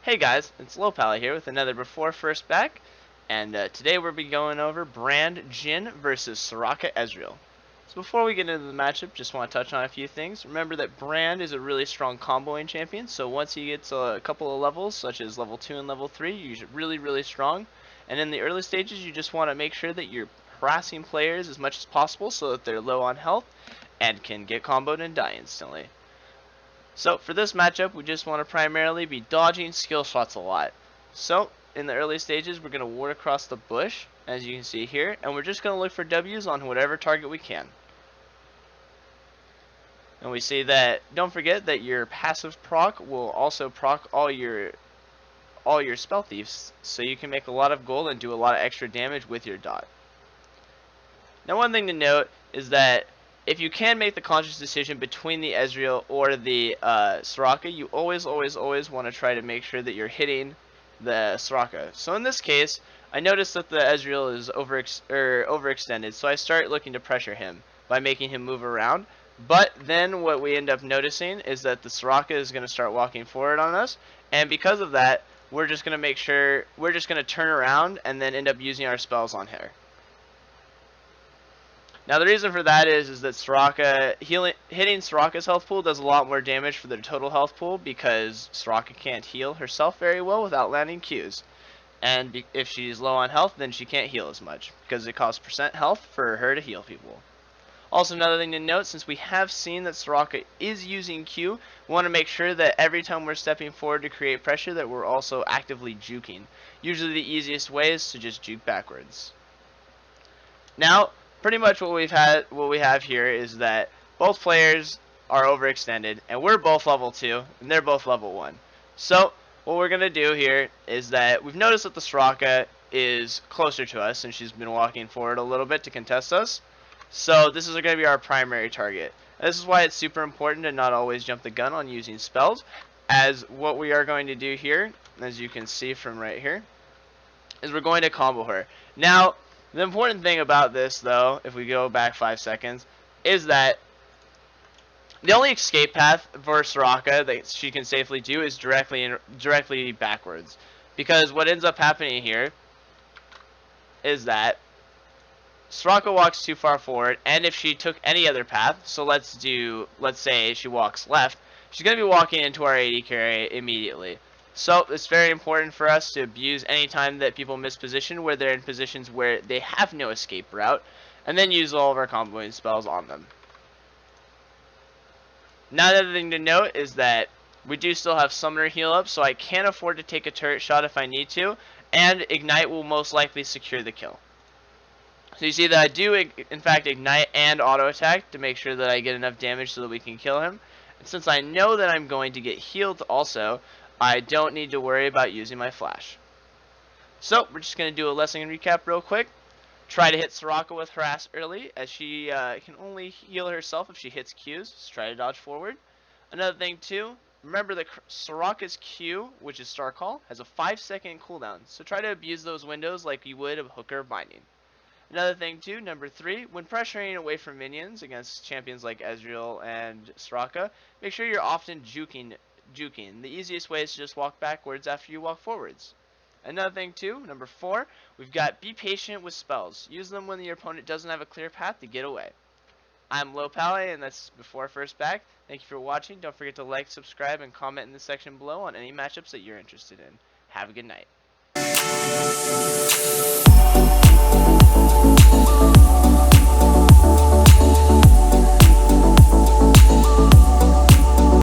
Hey guys, it's Lohpally here with another Before First Back, and today we'll be going over Brand Jhin versus Soraka Ezreal. So before we get into the matchup, just want to touch on a few things. Remember that Brand is a really strong comboing champion, so once he gets a couple of levels, such as level 2 and level 3, you're really strong. And in the early stages, you just want to make sure that you're harassing players as much as possible so that they're low on health and can get comboed and die instantly. So for this matchup, we just want to primarily be dodging skill shots a lot. So in the early stages, we're going to ward across the bush, as you can see here, and we're just going to look for W's on whatever target we can. And we see that, don't forget that your passive proc will also proc all your spell thieves, so you can make a lot of gold and do a lot of extra damage with your dot. Now one thing to note is that if you can make the conscious decision between the Ezreal or the Soraka, you always want to try to make sure that you're hitting the Soraka. So in this case, I noticed that the Ezreal is overextended, so I start looking to pressure him by making him move around. But then what we end up noticing is that the Soraka is going to start walking forward on us, and because of that, we're just going to turn around and then end up using our spells on her. Now the reason for that is that Soraka hitting Soraka's health pool does a lot more damage for their total health pool because Soraka can't heal herself very well without landing Qs. And if she's low on health, then she can't heal as much because it costs % health for her to heal people. Also, another thing to note, since we have seen that Soraka is using Q, we want to make sure that every time we're stepping forward to create pressure that we're also actively juking. Usually the easiest way is to just juke backwards. Now, pretty much what we have here is that both players are overextended, and we're both level 2, and they're both level 1. So, what we're going to do here is that we've noticed that the Soraka is closer to us, and she's been walking forward a little bit to contest us. So, this is going to be our primary target. And this is why it's super important to not always jump the gun on using spells, as what we are going to do here, as you can see from right here, is we're going to combo her. Now, the important thing about this, though, if we go back 5 seconds, is that the only escape path for Soraka that she can safely do is directly backwards. Because what ends up happening here is that Soraka walks too far forward, and if she took any other path, so let's say she walks left, she's going to be walking into our AD carry immediately. So it's very important for us to abuse any time that people miss position where they're in positions where they have no escape route, and then use all of our comboing spells on them. Now the other thing to note is that we do still have Summoner heal up, so I can afford to take a turret shot if I need to, and Ignite will most likely secure the kill. So you see that I do in fact Ignite and auto attack to make sure that I get enough damage so that we can kill him. And since I know that I'm going to get healed also, I don't need to worry about using my flash. So we're just going to do a lesson recap real quick. Try to hit Soraka with harass early, as she can only heal herself if she hits Qs, so try to dodge forward. Another thing too, remember that Soraka's Q, which is starcall, has a 5-second cooldown, so try to abuse those windows like you would of hooker binding. Another thing too, number 3, when pressuring away from minions against champions like Ezreal and Soraka, make sure you're often juking. The easiest way is to just walk backwards after you walk forwards. Another thing too, number 4, we've got be patient with spells. Use them when your opponent doesn't have a clear path to get away. I'm Lohpally, and that's Before First Back. Thank you for watching. Don't forget to like, subscribe, and comment in the section below on any matchups that you're interested in. Have a good night.